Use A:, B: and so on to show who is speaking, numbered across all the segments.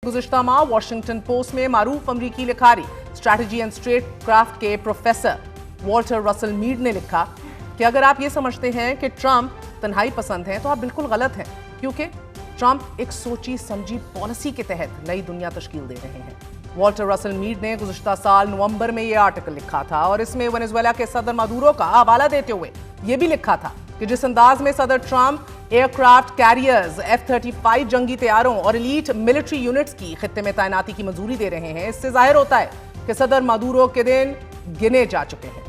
A: गुज़िश्ता माह Washington post में मारूफ अमरीकी Likhari strategy and state craft के प्रोफेसर वॉल्टर रसल मीड ने लिखा कि अगर आप ये समझते हैं कि ट्रंप तन्हाई पसंद हैं तो आप बिल्कुल गलत हैं, क्योंकि ट्रंप एक सोची समझी पॉलिसी के तहत नई दुनिया तश्कील दे रहे हैं। वॉल्टर रसल मीड ने गुज़िश्ता साल नवंबर में यह आर्टिकल लिखा था और इसमें वेनेजुएला के सदर मादुरो का हवाला देते हुए यह भी लिखा था कि जिस अंदाज में सदर ट्रंप एयरक्राफ्ट कैरियर्स, F-35 जंगी तैयारों और एलीट मिलिट्री यूनिट्स की खित्ते में तैनाती की मंजूरी दे रहे हैं, इससे जाहिर होता है कि सदर मादुरो के दिन गिने जा चुके हैं।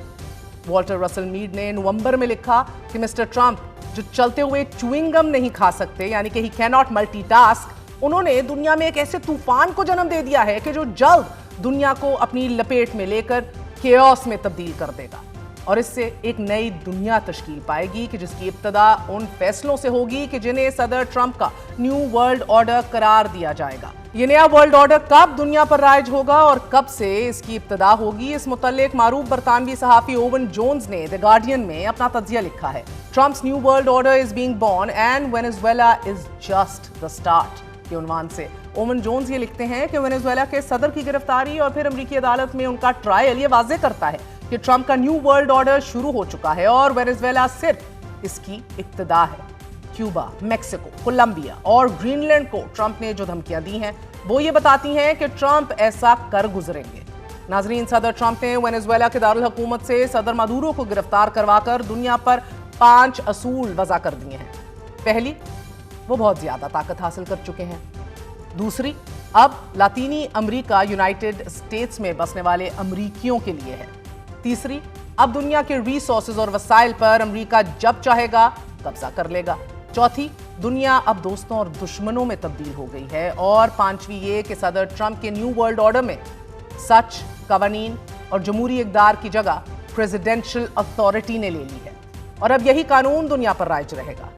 A: वॉल्टर रसल मीड ने नवंबर में लिखा कि मिस्टर ट्रंप जो चलते हुए च्युइंगम नहीं खा सकते, यानी कि ही कैन नॉट मल्टीटास्क, उन्होंने दुनिया में एक ऐसे तूफान को जन्म दे दिया है कि जो जल्द दुनिया को अपनी लपेट में लेकर केओस में तब्दील कर देगा और इससे एक नई दुनिया तश्कील पाएगी कि जिसकी इब्तदा उन फैसलों से होगी कि जिन्हें सदर ट्रंप का न्यू वर्ल्ड ऑर्डर करार दिया जाएगा। ये नया वर्ल्ड ऑर्डर कब दुनिया पर राइज होगा और कब से इसकी इब्तदा होगी, इस मुतल्लिक मारूफ बरतानवी सहाफी ओवन जोन्स ने द गार्डियन में अपना तज्जिया लिखा है। Trump's new world order is being born and Venezuela is just the start के उन्वान से ओवन जोन्स ये लिखते हैं कि वेनेजुएला के सदर की गिरफ्तारी और फिर अमेरिकी अदालत में उनका ट्रायल ये वाज़ेह करता है कि ट्रंप का न्यू वर्ल्ड ऑर्डर शुरू हो चुका है और वेनेजुएला सिर्फ इसकी इब्तिदा है। क्यूबा, मेक्सिको, कोलंबिया और ग्रीनलैंड को ट्रंप ने जो धमकियां दी हैं वो ये बताती हैं कि ट्रंप ऐसा कर गुजरेंगे। नाजरीन, सदर ट्रंप ने वेनेजुएला के दारुल हुकूमत से सदर मादुरो को गिरफ्तार करवाकर दुनिया पर 5 असूल वज़ा कर दिए हैं। पहली, वो बहुत ज्यादा ताकत हासिल कर चुके हैं। दूसरी, अब लातीनी अमेरिका यूनाइटेड स्टेट्स में बसने वाले अमरीकियों के लिए है। तीसरी, अब दुनिया के रिसोर्सेज और वसाइल पर अमेरिका जब चाहेगा कब्जा कर लेगा। चौथी, दुनिया अब दोस्तों और दुश्मनों में तब्दील हो गई है। और पांचवी ये कि सदर ट्रंप के न्यू वर्ल्ड ऑर्डर में सच, कवानीन और जमहूरी इक़्तिदार की जगह प्रेसिडेंशियल अथॉरिटी ने ले ली है और अब यही कानून दुनिया पर राइज रहेगा।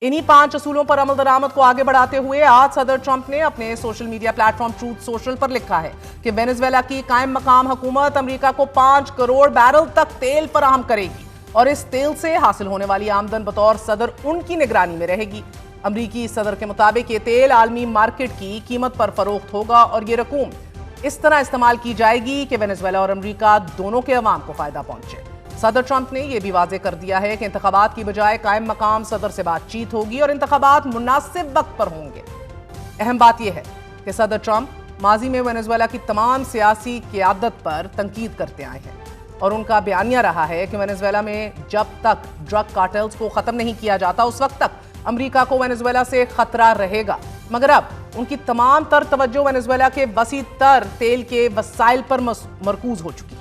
A: इन्हीं 5 असूलों पर अमल दरामद को आगे बढ़ाते हुए आज सदर ट्रंप ने अपने social media platform truth social पर लिखा है कि वेनेजुएला की कायम मकाम हुकूमत अमेरिका को 5 करोड़ बैरल तक तेल फराहम करेगी और इस तेल से हासिल होने वाली आमदन बतौर सदर उनकी निगरानी में रहेगी। अमरीकी सदर के मुताबिक ये तेल आलमी मार्केट की कीमत पर फरोख्त होगा और ये रकूम इस तरह इस्तेमाल की जाएगी कि वेनेजुएला और अमरीका दोनों के अवाम को फायदा पहुंचे। सदर ट्रंप ने यह भी वाज़ेह कर दिया है कि इंतखाबात की बजाय कायम मकाम सदर से बातचीत होगी और इंतखाबात मुनासिब वक्त पर होंगे। अहम बात यह है कि सदर ट्रंप माजी में वेनेजुएला की तमाम सियासी क़यादत पर तनकीद करते आए हैं और उनका बयानिया रहा है कि वेनेजुएला में जब तक ड्रग कार्टेल्स को ख़त्म नहीं किया जाता उस वक्त तक अमरीका को वेनेजुएला से खतरा रहेगा। मगर अब उनकी तमाम तर तवज्जो वेनेजुएला के वसी तर तेल के वसाइल पर मरकूज हो चुकी है।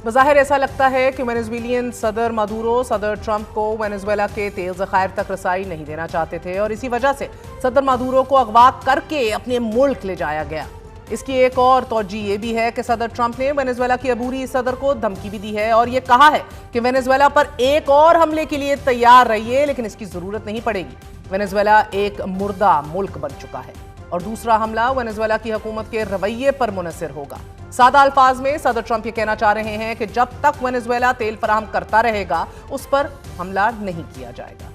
A: बज़ाहिर ऐसा लगता है कि वेनेजुएलियन सदर मादुरो सदर ट्रंप को वेनेजुएला के तेल ज़खायर तक रसाई नहीं देना चाहते थे और इसी वजह से सदर मादुरो को अगवा करके अपने मुल्क ले जाया गया। इसकी एक और तौजी ये भी है कि सदर ट्रंप ने वेनेजुएला की अबूरी सदर को धमकी भी दी है और ये कहा है कि वेनेजुएला पर एक और हमले के लिए तैयार रहिए, लेकिन इसकी जरूरत नहीं पड़ेगी। वेनेजुएला एक मुर्दा मुल्क बन चुका है और दूसरा हमला वेनेजुएला की हुकूमत के रवैये पर मुनसर होगा। सादा अल्फाज में सदर ट्रंप ये कहना चाह रहे हैं कि जब तक वेनेजुएला तेल फराहम करता रहेगा उस पर हमला नहीं किया जाएगा।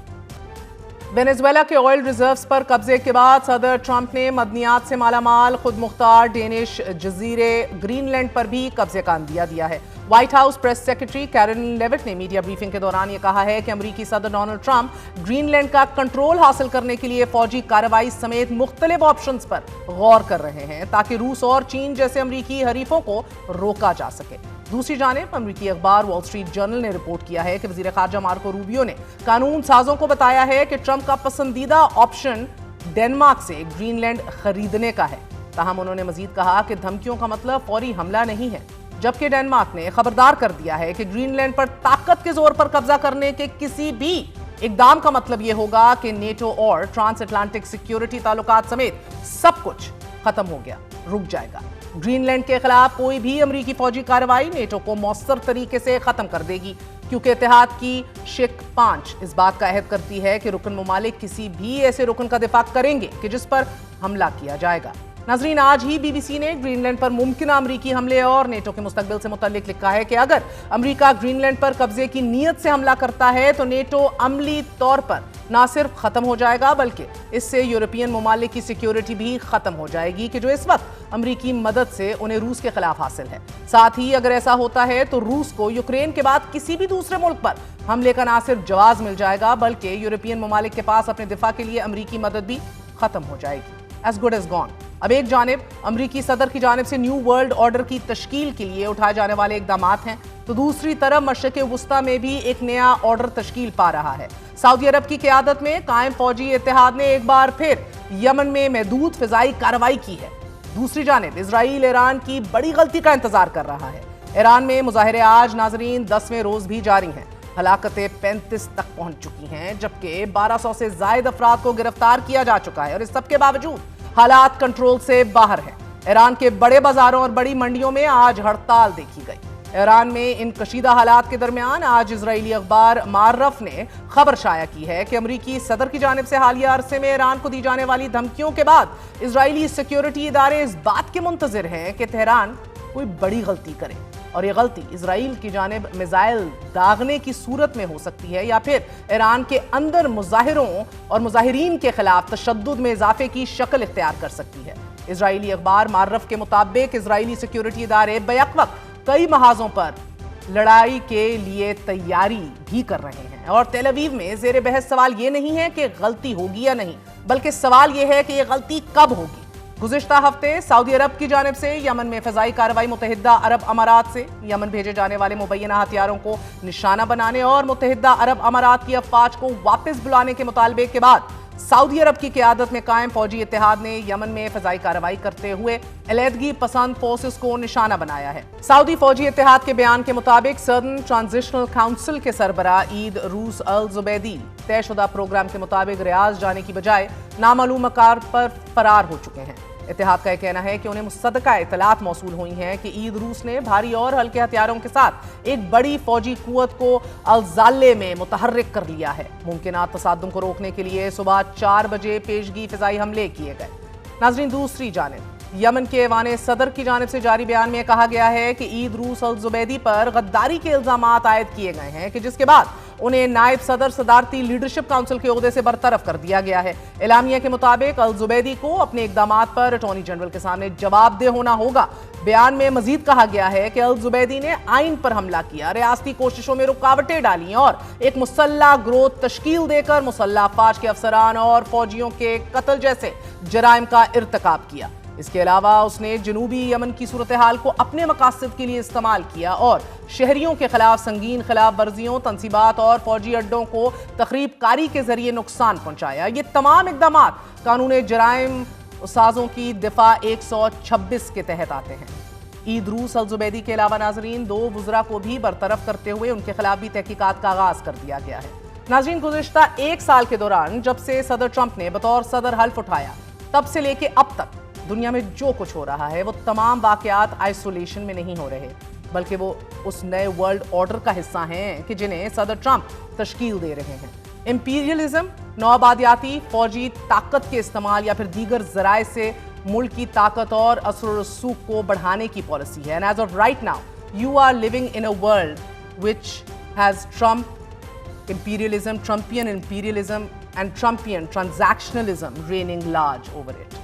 A: वेनेजुएला के ऑयल रिजर्व्स पर कब्जे के बाद सदर ट्रंप ने मदनियात से मालामाल खुद मुख्तार डेनिश जजीरे ग्रीनलैंड पर भी कब्जे का अंदिया दिया है। White House press secretary Karen Leavitt ने मीडिया ब्रीफिंग के दौरान ये कहा है कि अमेरिकी सदर डोनाल्ड ट्रंप ग्रीनलैंड का कंट्रोल हासिल करने के लिए फौजी कार्रवाई समेत मुख्तलिफ ऑप्शंस पर गौर कर रहे हैं ताकि रूस और चीन जैसे अमेरिकी हरीफों को रोका जा सके। दूसरी जानिब अमेरिकी अखबार वॉल स्ट्रीट जर्नल ने रिपोर्ट किया है कि वज़ीर ख़ारजा मार्को रूबियो ने कानून साजों को बताया है कि ट्रंप का पसंदीदा ऑप्शन डेनमार्क से ग्रीनलैंड खरीदने का है। ताहम उन्होंने मजीद कहा कि धमकियों का मतलब फौरी हमला नहीं है, जबकि डेनमार्क ने खबरदार कर दिया है कि ग्रीनलैंड पर ताकत के जोर पर कब्जा करने के किसी भी इकदाम का मतलब यह होगा कि नेटो और ट्रांस अटलांटिक सिक्योरिटी ताल्लुकात समेत सब कुछ खत्म हो गया, रुक जाएगा। ग्रीनलैंड के खिलाफ कोई भी अमेरिकी फौजी कार्रवाई नेटो को मौसर तरीके से खत्म कर देगी, क्योंकि इत्तेहाद की शिक 5 इस बात का अहद करती है कि रुकन ममालिक किसी भी ऐसे रुकन का दिफा करेंगे कि जिस पर हमला किया जाएगा। नाजरीन, आज ही बीबीसी ने ग्रीनलैंड पर मुमकिन अमरीकी हमले और नेटो के मुस्तकबिल से मुतल्लिक लिखा है कि अगर अमरीका ग्रीनलैंड पर कब्जे की नीयत से हमला करता है तो नेटो अमली तौर पर نہ صرف ختم ہو جائے گا بلکہ اس سے یورپین ممالک کی سیکیورٹی بھی ختم ہو جائے گی کہ جو اس وقت امریکی مدد سے انہیں روس کے خلاف حاصل ہے۔ ساتھ ہی اگر ایسا ہوتا ہے تو روس کو یوکرین کے بعد کسی بھی دوسرے ملک پر حملے کا نہ صرف جواز مل جائے گا بلکہ یورپین ممالک کے پاس اپنے دفاع کے لیے امریکی مدد بھی ختم ہو جائے گی۔ As good as gone. اب ایک جانب امریکی صدر کی جانب سے نیو ورلڈ آرڈر کی تشکیل کے لیے اٹھائے جانے والے اقدامات ہیں تو دوسری طرف مشرق وسطی میں بھی ایک نیا آرڈر تشکیل پا رہا ہے۔ سعودی عرب کی قیادت میں قائم فوجی اتحاد نے ایک بار پھر یمن میں محدود فضائی کارروائی کی ہے۔ دوسری جانب اسرائیل ایران کی بڑی غلطی کا انتظار کر رہا ہے۔ ایران میں مظاہرے آج ناظرین 10ویں روز بھی جاری ہیں۔ ہلاکتیں 35 تک پہنچ چکی ہیں جبکہ 1200 سے زائد افراد کو گرفتار کیا جا چکا ہے اور اس سب کے باوجود حالات کنٹرول سے باہر ہیں۔ ایران کے بڑے بازاروں اور بڑی منڈیوں میں آج ہڑتال دیکھی گئی۔ ایران میں ان کشیدہ حالات کے درمیان آج اسرائیلی اخبار معرف نے خبر شائع کی ہے کہ امریکی صدر کی جانب سے حالیہ عرصے میں ایران کو دی جانے والی دھمکیوں کے بعد اسرائیلی سیکیورٹی ادارے اس بات کے منتظر ہیں کہ تہران کوئی بڑی غلطی کرے اور یہ غلطی اسرائیل کی جانب میزائل داغنے کی صورت میں ہو سکتی ہے یا پھر ایران کے اندر مظاہروں اور مظاہرین کے خلاف تشدد میں اضافے کی شکل اختیار کر سکتی ہے۔ اسرائیلی اخبار معرف کے مطابق اسرائیلی سیکیورٹی ادارے بیک وقت کئی محاذوں پر لڑائی کے لیے تیاری بھی کر رہے ہیں اور تیل اویو میں زیر بحث سوال یہ نہیں ہے کہ غلطی ہوگی یا نہیں بلکہ سوال یہ ہے کہ یہ غلطی کب ہوگی۔ گزشتہ ہفتے سعودی عرب کی جانب سے یمن میں فضائی کارروائی متحدہ عرب امارات سے یمن بھیجے جانے والے مبینہ ہتھیاروں کو نشانہ بنانے اور متحدہ عرب امارات کی افواج کو واپس بلانے کے مطالبے کے بعد سعودی عرب کی قیادت میں قائم فوجی اتحاد نے یمن میں فضائی کارروائی کرتے ہوئے علیحدگی پسند فورسز کو نشانہ بنایا ہے۔ سعودی فوجی اتحاد کے بیان کے مطابق سدرن ٹرانزیشنل کاؤنسل کے سربراہ عید روس الزبیدی طے شدہ پروگرام کے مطابق ریاض جانے کی بجائے نامعلوم مقام پر فرار ہو چکے ہیں۔ اتحاد کا یہ کہنا ہے کہ انہیں مصدقہ اطلاعات موصول ہوئی ہیں کہ عید روس نے بھاری اور ہلکے ہتھیاروں کے ساتھ ایک بڑی فوجی قوت کو الزالے میں متحرک کر لیا ہے۔ ممکنہ تصادم کو روکنے کے لیے صبح 4 بجے پیشگی فضائی حملے کیے گئے۔ ناظرین دوسری جانب یمن کے ایوان صدر کی جانب سے جاری بیان میں کہا گیا ہے کہ عید روس الزبیدی پر غداری کے الزامات عائد کیے گئے ہیں کہ جس کے بعد انہیں نائب صدر صدارتی لیڈرشپ کونسل کے عہدے سے برطرف کر دیا گیا ہے۔ اعلامیہ کے مطابق الزبیدی کو اپنے اقدامات پر اٹارنی جنرل کے سامنے جواب دہ ہونا ہوگا۔ بیان میں مزید کہا گیا ہے کہ الزبیدی نے آئین پر حملہ کیا، ریاستی کوششوں میں رکاوٹیں ڈالیں اور ایک مسلح گروہ تشکیل دے کر مسلح افواج کے افسران اور فوجیوں کے قتل جیسے جرائم کا ارتکاب کیا۔ اس کے علاوہ اس نے جنوبی یمن کی صورتحال کو اپنے مقاصد کے لیے استعمال کیا اور شہریوں کے خلاف سنگین خلاف ورزیوں، تنصیبات اور فوجی اڈوں کو تخریب کاری کے ذریعے نقصان پہنچایا۔ یہ تمام اقدامات قانون جرائم سازوں کی دفعہ 126 کے تحت آتے ہیں۔ عید روس الزبیدی کے علاوہ ناظرین 2 وزراء کو بھی برطرف کرتے ہوئے ان کے خلاف بھی تحقیقات کا آغاز کر دیا گیا ہے۔ ناظرین گزشتہ 1 سال کے دوران جب سے صدر ٹرمپ نے بطور صدر حلف اٹھایا تب سے لے کے اب تک دنیا میں جو کچھ ہو رہا ہے وہ تمام واقعات آئسولیشن میں نہیں ہو رہے بلکہ وہ اس نئے ورلڈ آرڈر کا حصہ ہیں کہ جنہیں صدر ٹرمپ تشکیل دے رہے ہیں۔ امپیریلزم، نوآبادیاتی فوجی طاقت کے استعمال یا پھر دیگر ذرائع سے ملک کی طاقت اور اثر و رسوخ کو بڑھانے کی پالیسی ہے۔ And as of right now, you are living in a world which has Trumpian imperialism and Trumpian transactionalism reigning large over it.